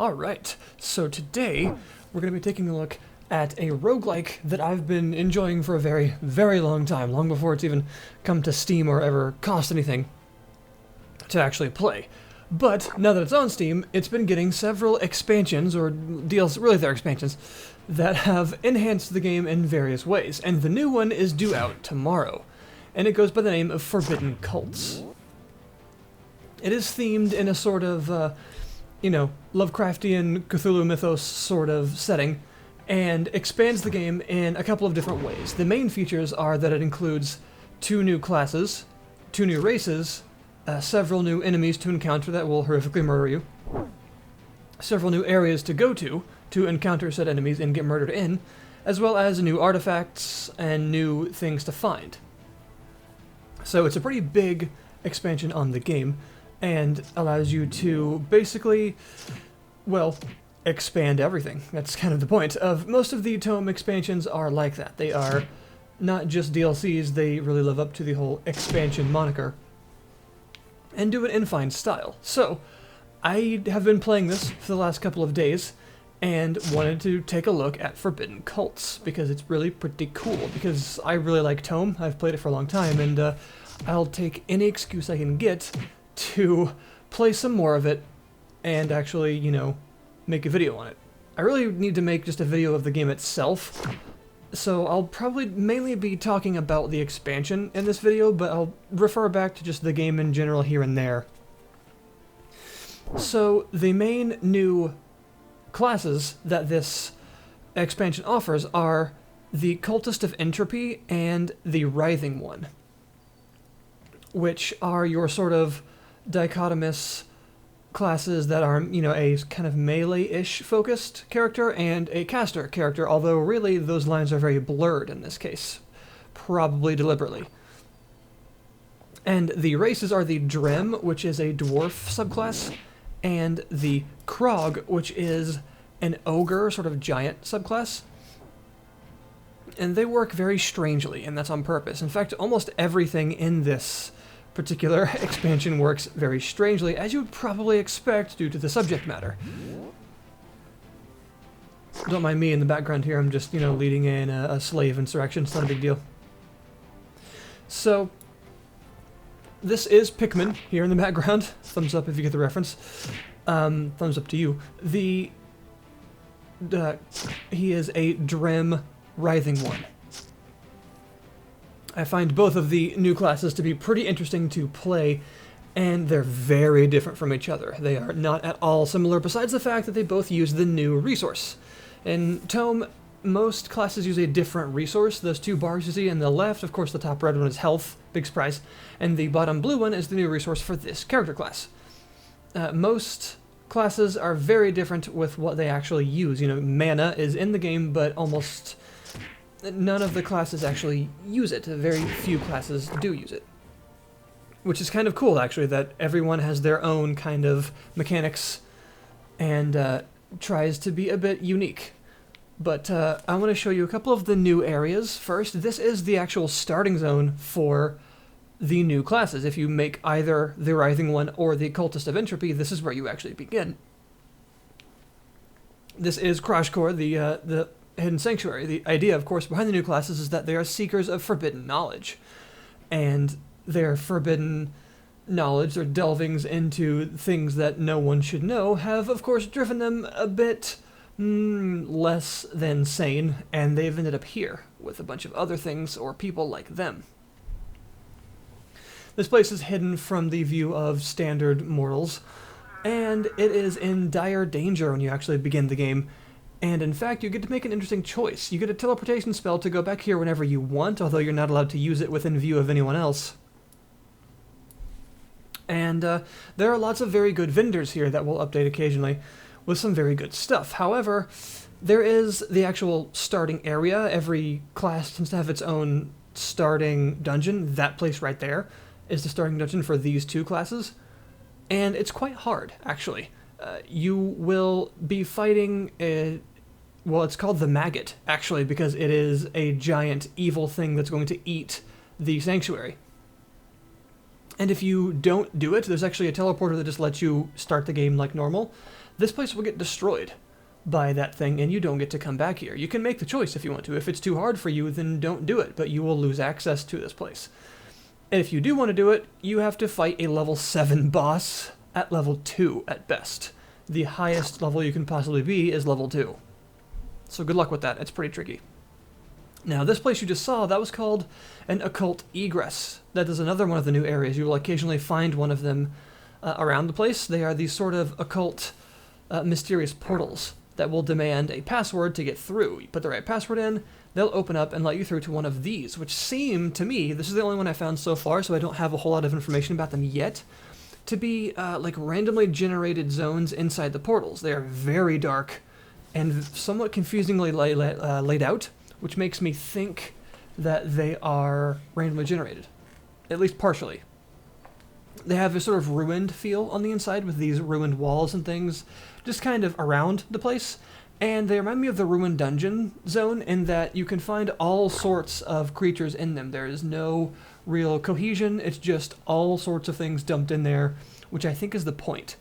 Alright, so today we're going to be taking a look at a roguelike that I've been enjoying for a very, very long time, long before it's even come to Steam or ever cost anything to actually play. But now that it's on Steam, it's been getting several expansions, or deals, really they're expansions, that have enhanced the game in various ways, and the new one is due out tomorrow, and it goes by the name of Forbidden Cults. It is themed in a sort of, Lovecraftian Cthulhu mythos sort of setting, and expands the game in a couple of different ways. The main features are that it includes 2 new classes, 2 new races, several new enemies to encounter that will horrifically murder you, several new areas to go to encounter said enemies and get murdered in, as well as new artifacts and new things to find. So it's a pretty big expansion on the game, and allows you to basically, expand everything. That's kind of the point. Most of the Tome expansions are like that. They are not just DLCs, they really live up to the whole expansion moniker, and do it in fine style. So, I have been playing this for the last couple of days, and wanted to take a look at Forbidden Cults, because it's really pretty cool, because I really like Tome, I've played it for a long time, and I'll take any excuse I can get to play some more of it, and actually, make a video on it. I really need to make just a video of the game itself, so I'll probably mainly be talking about the expansion in this video, but I'll refer back to just the game in general here and there. So, the main new classes that this expansion offers are the Cultist of Entropy and the Writhing One, which are your sort of dichotomous classes that are, a kind of melee-ish focused character and a caster character, although really those lines are very blurred in this case, probably deliberately. And the races are the Drem, which is a dwarf subclass, and the Krog, which is an ogre, sort of giant subclass. And they work very strangely, and that's on purpose. In fact, almost everything in this particular expansion works very strangely, as you would probably expect due to the subject matter. Don't mind me in the background here, I'm just, leading in a slave insurrection, it's not a big deal. So, this is Pikmin here in the background. Thumbs up if you get the reference. Thumbs up to you. He is a Drem Writhing One. I find both of the new classes to be pretty interesting to play, and they're very different from each other. They are not at all similar, besides the fact that they both use the new resource. In Tome, most classes use a different resource. Those 2 bars you see on the left, of course the top red one is health, big surprise, and the bottom blue one is the new resource for this character class. Most classes are very different with what they actually use. Mana is in the game, but almost none of the classes actually use it. Very few classes do use it. Which is kind of cool, actually, that everyone has their own kind of mechanics and tries to be a bit unique. But I want to show you a couple of the new areas first. This is the actual starting zone for the new classes. If you make either the Writhing One or the Cultist of Entropy, this is where you actually begin. This is Crashcore, the Hidden Sanctuary. The idea, of course, behind the new classes is that they are seekers of forbidden knowledge. And their forbidden knowledge, or delvings into things that no one should know, have, of course, driven them a bit less than sane, and they've ended up here with a bunch of other things or people like them. This place is hidden from the view of standard mortals, and it is in dire danger when you actually begin the game. And in fact, you get to make an interesting choice. You get a teleportation spell to go back here whenever you want, although you're not allowed to use it within view of anyone else. And there are lots of very good vendors here that will update occasionally with some very good stuff. However, there is the actual starting area. Every class tends to have its own starting dungeon. That place right there is the starting dungeon for these 2 classes. And it's quite hard, actually. You will be fighting it's called the Maggot, actually, because it is a giant evil thing that's going to eat the sanctuary. And if you don't do it, there's actually a teleporter that just lets you start the game like normal. this place will get destroyed by that thing, and you don't get to come back here. You can make the choice if you want to. If it's too hard for you, then don't do it, but you will lose access to this place. And if you do want to do it, you have to fight a level 7 boss at level 2 at best. The highest level you can possibly be is level 2. So good luck with that. It's pretty tricky. Now, this place you just saw, that was called an Occult Egress. That is another one of the new areas. You will occasionally find one of them around the place. They are these sort of occult, mysterious portals that will demand a password to get through. You put the right password in, they'll open up and let you through to one of these, which seem to me, this is the only one I found so far, so I don't have a whole lot of information about them yet, to be like randomly generated zones inside the portals. They are very dark and somewhat confusingly laid out, which makes me think that they are randomly generated, at least partially. They have a sort of ruined feel on the inside with these ruined walls and things just kind of around the place. And they remind me of the ruined dungeon zone in that you can find all sorts of creatures in them. There is no real cohesion. It's just all sorts of things dumped in there, which I think is the point.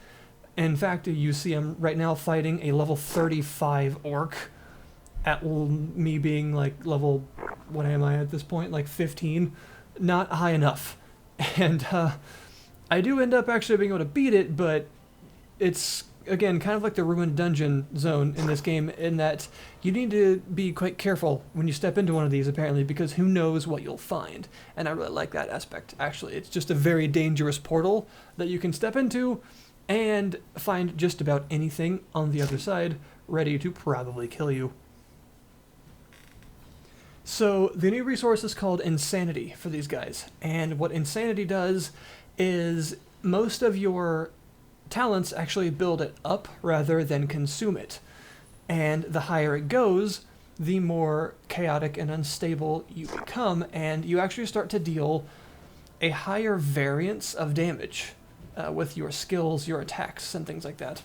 In fact, you see I'm right now fighting a level 35 orc at me being like level, what am I at this point? Like 15? Not high enough. And I do end up actually being able to beat it, but it's, again, kind of like the ruined dungeon zone in this game, in that you need to be quite careful when you step into one of these, apparently, because who knows what you'll find. And I really like that aspect, actually. It's just a very dangerous portal that you can step into and find just about anything on the other side ready to probably kill you. So the new resource is called Insanity for these guys, and what Insanity does is most of your talents actually build it up rather than consume it. And the higher it goes, the more chaotic and unstable you become, and you actually start to deal a higher variance of damage with your skills, your attacks, and things like that.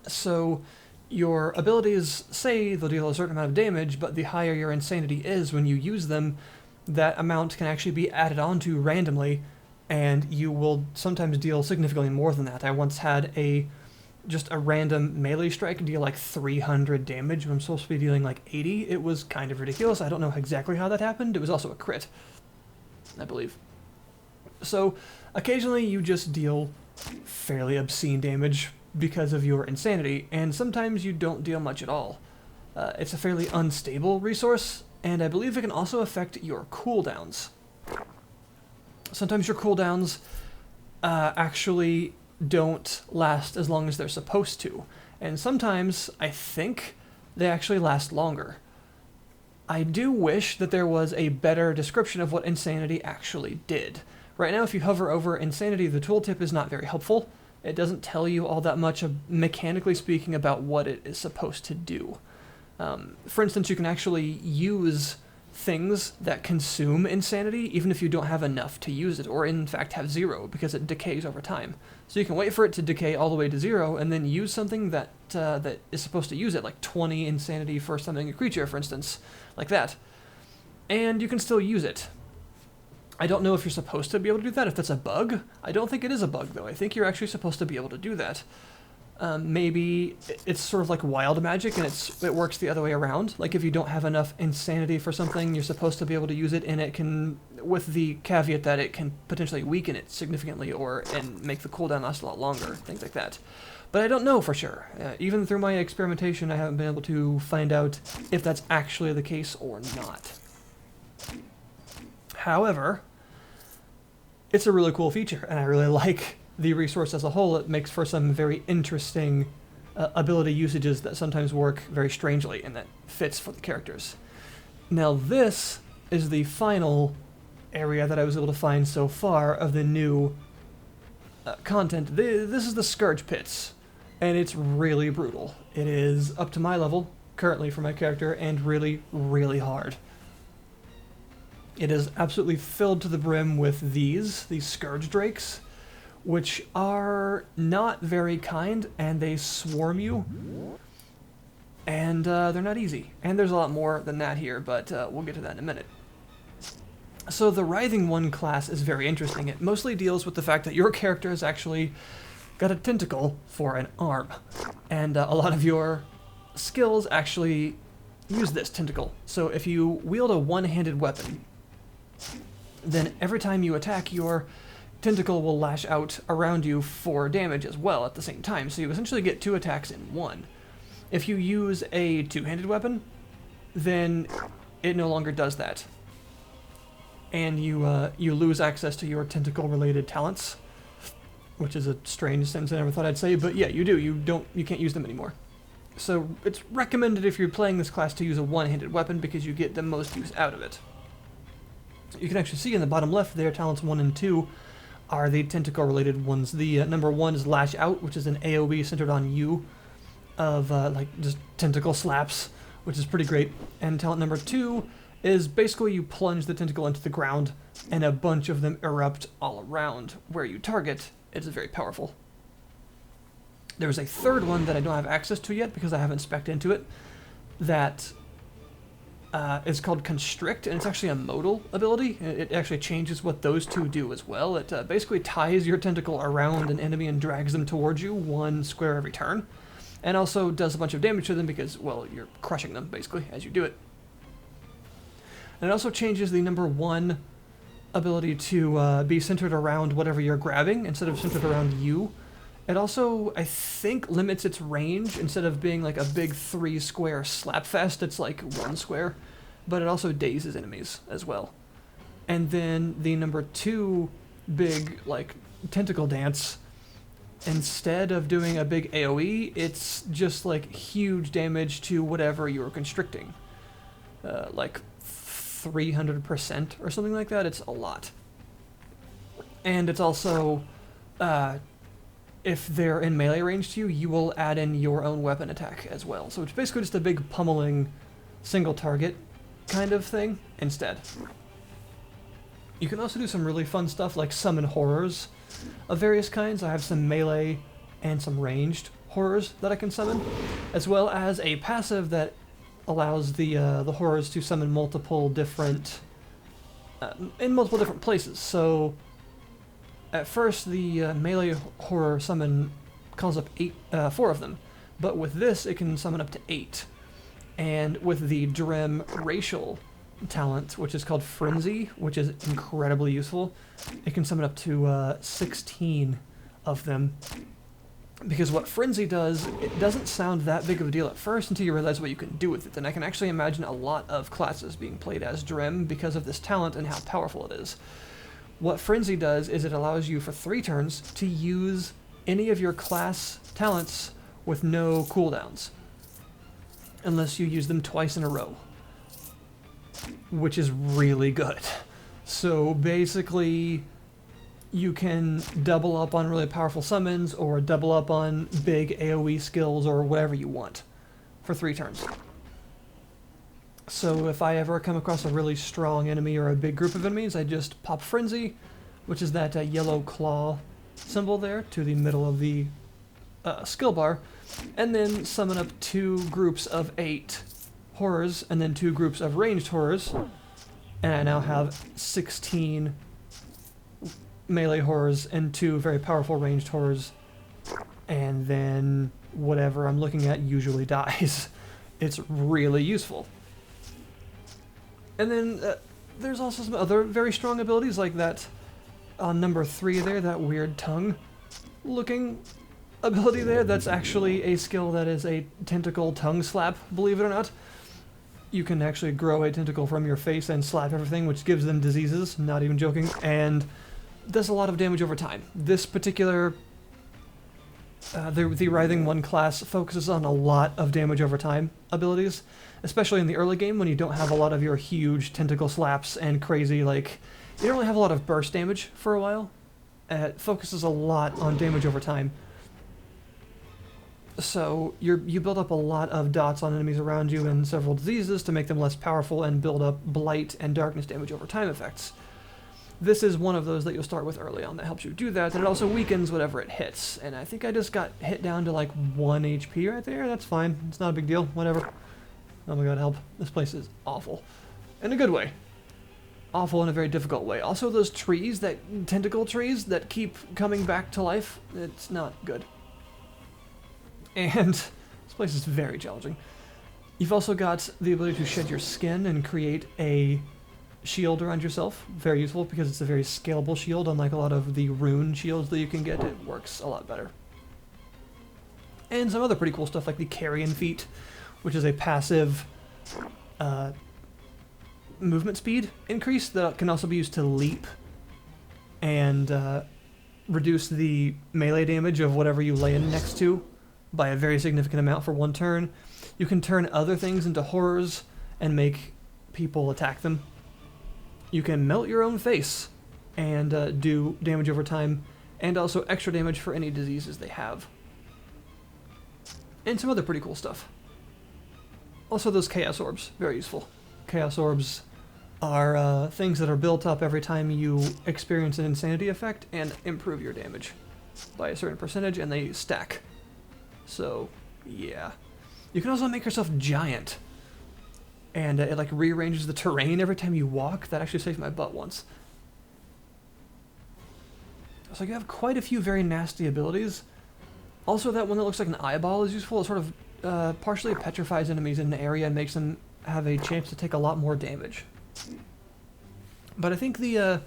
So your abilities say they'll deal a certain amount of damage, but the higher your insanity is when you use them, that amount can actually be added onto randomly, and you will sometimes deal significantly more than that. I once had just a random melee strike deal like 300 damage when I'm supposed to be dealing like 80. It was kind of ridiculous. I don't know exactly how that happened. It was also a crit, I believe. So occasionally you just deal fairly obscene damage because of your insanity, and sometimes you don't deal much at all. It's a fairly unstable resource, and I believe it can also affect your cooldowns. Sometimes your cooldowns actually don't last as long as they're supposed to, and sometimes I think they actually last longer. I do wish that there was a better description of what Insanity actually did. Right now, if you hover over Insanity, the tooltip is not very helpful. It doesn't tell you all that much, mechanically speaking, about what it is supposed to do. For instance, you can actually use things that consume insanity, even if you don't have enough to use it, or in fact have 0, because it decays over time. So you can wait for it to decay all the way to 0, and then use something that that is supposed to use it, like 20 insanity for something, a creature, for instance, like that. And you can still use it. I don't know if you're supposed to be able to do that, if that's a bug. I don't think it is a bug, though. I think you're actually supposed to be able to do that. Maybe it's sort of like wild magic, and it works the other way around. Like if you don't have enough insanity for something, you're supposed to be able to use it, and it can, with the caveat that it can potentially weaken it significantly and make the cooldown last a lot longer, things like that. But I don't know for sure. Even through my experimentation, I haven't been able to find out if that's actually the case or not. However, it's a really cool feature, and I really like the resource as a whole. It makes for some very interesting ability usages that sometimes work very strangely, and that fits for the characters. Now this is the final area that I was able to find so far of the new content. This is the Scourge Pits, and it's really brutal. It is up to my level, currently for my character, and really, really hard. It is absolutely filled to the brim with these Scourge Drakes, which are not very kind, and they swarm you, and they're not easy. And there's a lot more than that here, but we'll get to that in a minute. So the Writhing One class is very interesting. It mostly deals with the fact that your character is actually got a tentacle for an arm. And a lot of your skills actually use this tentacle. So if you wield a one-handed weapon, then every time you attack, your tentacle will lash out around you for damage as well at the same time. So you essentially get 2 attacks in one. If you use a two-handed weapon, then it no longer does that. And you lose access to your tentacle-related talents, which is a strange sentence I never thought I'd say, but yeah, you do. You can't use them anymore. So it's recommended if you're playing this class to use a one-handed weapon because you get the most use out of it. You can actually see in the bottom left there, talents 1 and 2 are the tentacle-related ones. The number 1 is Lash Out, which is an AoE centered on you of like just tentacle slaps, which is pretty great. And talent number 2 is basically you plunge the tentacle into the ground and a bunch of them erupt all around where you target. It's very powerful. There's a third one that I don't have access to yet because I haven't spec'd into it that is called Constrict, and it's actually a modal ability. It actually changes what those two do as well. It basically ties your tentacle around an enemy and drags them towards you 1 square every turn, and also does a bunch of damage to them because, well, you're crushing them basically as you do it. And it also changes the number 1 ability to be centered around whatever you're grabbing instead of centered around you. It also, I think, limits its range. Instead of being like a big 3 square slap fest, it's like 1 square. But it also dazes enemies as well. And then the number 2 big, like, tentacle dance, instead of doing a big AoE, it's just like huge damage to whatever you're constricting. Like 300% or something like that. It's a lot. And it's also... if they're in melee range to you, you will add in your own weapon attack as well. So it's basically just a big pummeling single target kind of thing instead. You can also do some really fun stuff like summon horrors of various kinds. I have some melee and some ranged horrors that I can summon, as well as a passive that allows the horrors to summon multiple different in multiple different places. So at first, the melee horror summon calls up 4 of them, but with this, it can summon up to 8. And with the Drem racial talent, which is called Frenzy, which is incredibly useful, it can summon up to 16 of them. Because what Frenzy does, it doesn't sound that big of a deal at first until you realize what you can do with it. And I can actually imagine a lot of classes being played as Drem because of this talent and how powerful it is. What Frenzy does is it allows you for 3 turns to use any of your class talents with no cooldowns, unless you use them twice in a row, which is really good. So basically, you can double up on really powerful summons or double up on big AoE skills or whatever you want for 3 turns. So if I ever come across a really strong enemy or a big group of enemies, I just pop Frenzy, which is that yellow claw symbol there to the middle of the skill bar, and then summon up 2 groups of 8 horrors and then 2 groups of ranged horrors, and I now have 16 melee horrors and 2 very powerful ranged horrors, and then whatever I'm looking at usually dies. It's really useful. And then there's also some other very strong abilities like that on number 3 there, that weird tongue-looking ability there. That's actually a skill that is a tentacle tongue slap, believe it or not. You can actually grow a tentacle from your face and slap everything, which gives them diseases, not even joking, and does a lot of damage over time. This particular, the Writhing 1 class focuses on a lot of damage over time abilities, especially in the early game when you don't have a lot of your huge tentacle slaps and crazy, like, you don't really have a lot of burst damage for a while. It focuses a lot on damage over time. So you build up a lot of dots on enemies around you and several diseases to make them less powerful and build up blight and darkness damage over time effects. This is one of those that you'll start with early on that helps you do that, and it also weakens whatever it hits. And I think I just got hit down to like 1 HP right there. That's fine. It's not a big deal. Whatever. Oh my god, help. This place is awful. In a good way. awful in a very difficult way. Also, those trees, that tentacle trees that keep coming back to life, it's not good. And this place is very challenging. You've also got the ability to shed your skin and create a shield around yourself. Very useful because it's a very scalable shield, unlike a lot of the rune shields that you can get. It works a lot better. And some other pretty cool stuff like the Carrion Feat, which is a passive movement speed increase that can also be used to leap and reduce the melee damage of whatever you lay in next to by a very significant amount for one turn. You can turn other things into horrors and make people attack them. You can melt your own face and do damage over time, and also extra damage for any diseases they have. And some other pretty cool stuff. Also those Chaos Orbs, very useful. Chaos Orbs are things that are built up every time you experience an insanity effect and improve your damage by a certain percentage, and they stack. So, yeah. You can also make yourself giant, and it like rearranges the terrain every time you walk. That actually saved my butt once. So you have quite a few very nasty abilities. Also, that one that looks like an eyeball is useful. It sort of partially petrifies enemies in an area and makes them have a chance to take a lot more damage. But I think the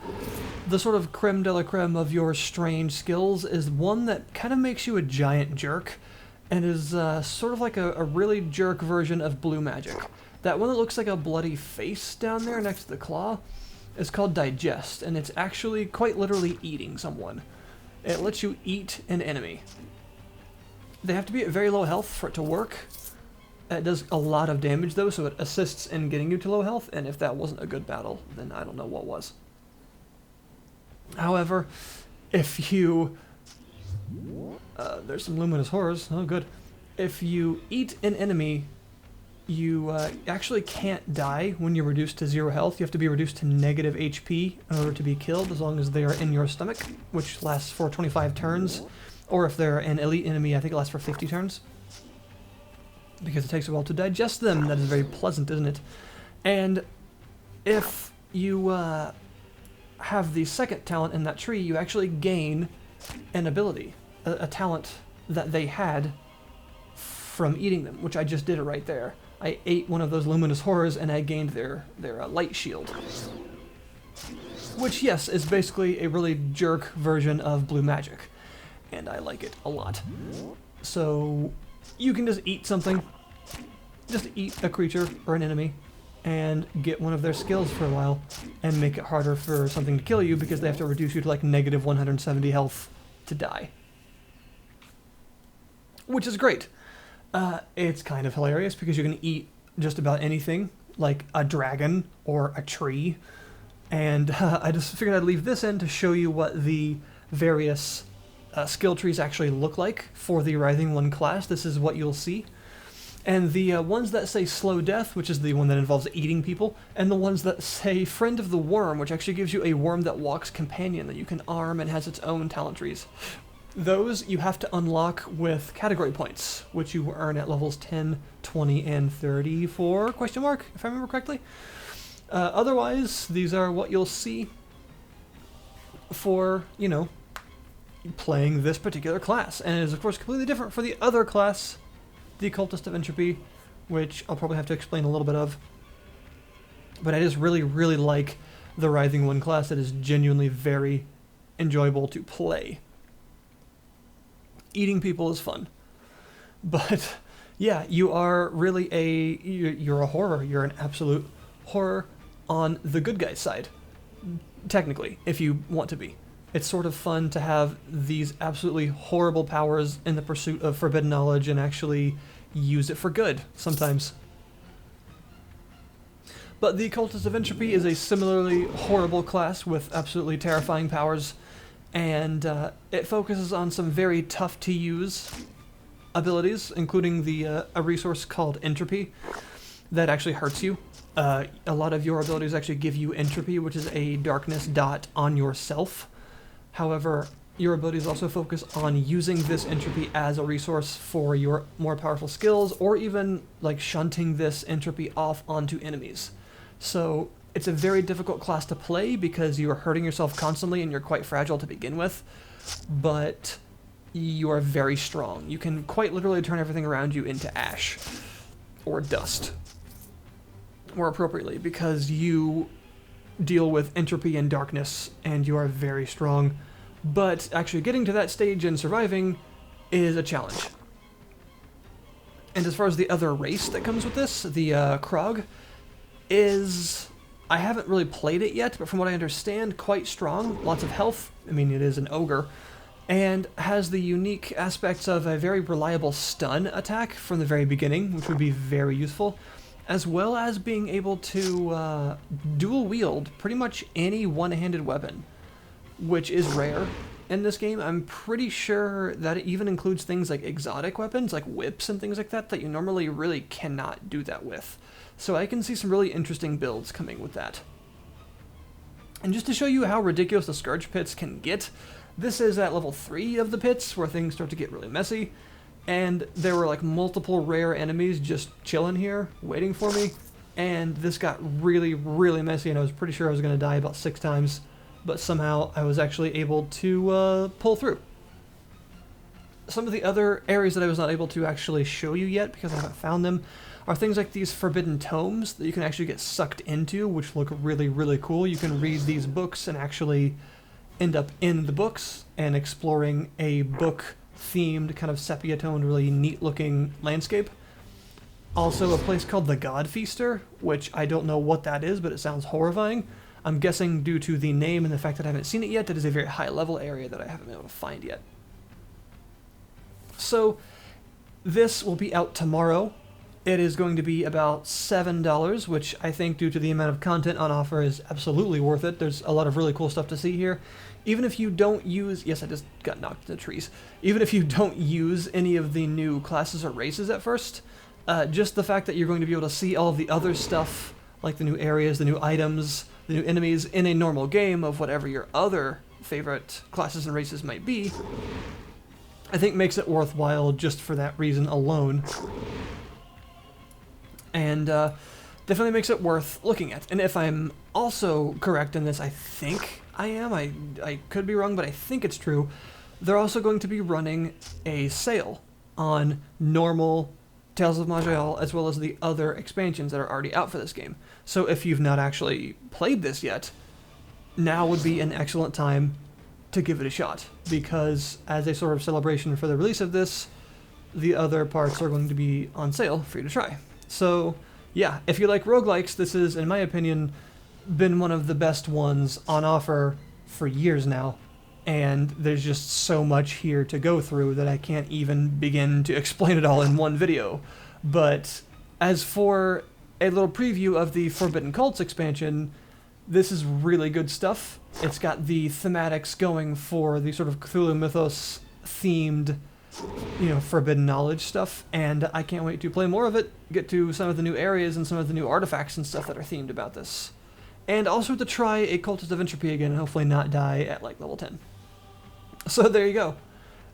sort of creme de la creme of your strange skills is one that kind of makes you a giant jerk, and is sort of like a really jerk version of blue magic. That one that looks like a bloody face down there next to the claw is called Digest, and it's actually quite literally eating someone. It lets you eat an enemy. They have to be at very low health for it to work. It does a lot of damage though, so it assists in getting you to low health, and if that wasn't a good battle, then I don't know what was. However, if you... there's some luminous horrors. Oh, good. If you eat an enemy, you actually can't die when you're reduced to 0 health. You have to be reduced to negative HP in order to be killed, as long as they are in your stomach, which lasts for 25 turns. Or if they're an elite enemy, I think it lasts for 50 turns. Because it takes a while to digest them. That is very pleasant, isn't it? And if you have the second talent in that tree, you actually gain an ability, a talent that they had from eating them, which I just did it right there. I ate one of those luminous horrors and I gained their light shield. Which, yes, is basically a really jerk version of blue magic. And I like it a lot. So you can just eat something, just eat a creature or an enemy, and get one of their skills for a while, and make it harder for something to kill you because they have to reduce you to like negative 170 health to die. Which is great. It's kind of hilarious because you can eat just about anything, like a dragon or a tree, and I just figured I'd leave this in to show you what the various skill trees actually look like for the Writhing One class. This is what you'll see. And the ones that say Slow Death, which is the one that involves eating people, and the ones that say Friend of the Worm, which actually gives you a worm that walks companion that you can arm and has its own talent trees. Those you have to unlock with category points, which you earn at levels 10, 20, and 34, question mark, if I remember correctly. Otherwise, these are what you'll see for, you know, playing this particular class. And it is, of course, completely different for the other class, the Cultist of Entropy, which I'll probably have to explain a little bit of. But I just really, really like the Writhing One class. It is genuinely very enjoyable to play. Eating people is fun. But, yeah, you are really you're a horror. You're an absolute horror on the good guy's side. Technically, if you want to be. It's sort of fun to have these absolutely horrible powers in the pursuit of forbidden knowledge and actually use it for good, sometimes. But the Cultist of Entropy is a similarly horrible class with absolutely terrifying powers, and it focuses on some very tough-to-use abilities, including a resource called Entropy that actually hurts you. A lot of your abilities actually give you Entropy, which is a darkness dot on yourself. However, your abilities also focus on using this entropy as a resource for your more powerful skills, or even like shunting this entropy off onto enemies. So It's a very difficult class to play because you are hurting yourself constantly and you're quite fragile to begin with, but you are very strong. You can quite literally turn everything around you into ash or dust, more appropriately, because you deal with entropy and darkness and you are very strong. But actually getting to that stage and surviving is a challenge. And as far as the other race that comes with this, the Krog, I haven't really played it yet, but from what I understand, quite strong, lots of health. I mean, it is an ogre, and has the unique aspects of a very reliable stun attack from the very beginning, which would be very useful, as well as being able to dual wield pretty much any one-handed weapon, which is rare in this game. I'm pretty sure that it even includes things like exotic weapons, like whips and things like that, that you normally really cannot do that with. So I can see some really interesting builds coming with that. And just to show you how ridiculous the Scourge Pits can get, this is at level 3 of the pits, where things start to get really messy. And there were like multiple rare enemies just chilling here, waiting for me. And this got really, really messy, and I was pretty sure I was going to die about 6 times. But somehow I was actually able to pull through. Some of the other areas that I was not able to actually show you yet, because I haven't found them, are things like these forbidden tomes that you can actually get sucked into, which look really, really cool. You can read these books and actually end up in the books and exploring a book-themed, kind of sepia-toned, really neat-looking landscape. Also a place called the God Feaster, which I don't know what that is, but it sounds horrifying. I'm guessing due to the name and the fact that I haven't seen it yet, that is a very high-level area that I haven't been able to find yet. So, this will be out tomorrow. It is going to be about $7, which I think, due to the amount of content on offer, is absolutely worth it. There's a lot of really cool stuff to see here. Even if you don't use... Yes, I just got knocked in the trees. Even if you don't use any of the new classes or races at first, just the fact that you're going to be able to see all of the other stuff, like the new areas, the new items, the new enemies in a normal game of whatever your other favorite classes and races might be, I think makes it worthwhile just for that reason alone. And definitely makes it worth looking at. And if I'm also correct in this, I think I am, I could be wrong, but I think it's true, they're also going to be running a sale on normal Tales of Maj'Eyal, as well as the other expansions that are already out for this game. So if you've not actually played this yet, now would be an excellent time to give it a shot, because as a sort of celebration for the release of this, the other parts are going to be on sale for you to try. So yeah, if you like roguelikes, this is, in my opinion, been one of the best ones on offer for years now. And there's just so much here to go through that I can't even begin to explain it all in one video. But as for a little preview of the Forbidden Cults expansion, this is really good stuff. It's got the thematics going for the sort of Cthulhu Mythos themed, forbidden knowledge stuff, and I can't wait to play more of it, get to some of the new areas and some of the new artifacts and stuff that are themed about this. And also to try a Cultist of Entropy again and hopefully not die at like level 10. So there you go.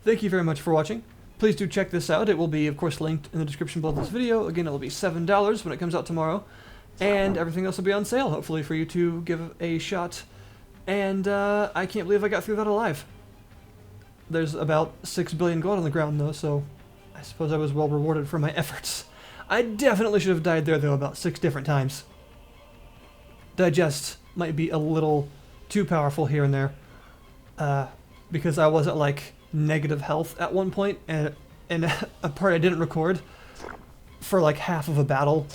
Thank you very much for watching. Please do check this out. It will be, of course, linked in the description below this video. Again, it will be $7 when it comes out tomorrow. And everything else will be on sale, hopefully, for you to give a shot. And I can't believe I got through that alive. There's about 6 billion gold on the ground, though, so I suppose I was well rewarded for my efforts. I definitely should have died there, though, about 6 different times. Digest might be a little too powerful here and there. Because I was at, like, negative health at one point, and a part I didn't record for, like, half of a battle.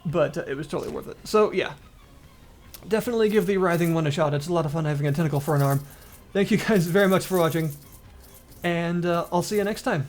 But it was totally worth it. So, yeah. Definitely give the writhing one a shot. It's a lot of fun having a tentacle for an arm. Thank you guys very much for watching. And I'll see you next time.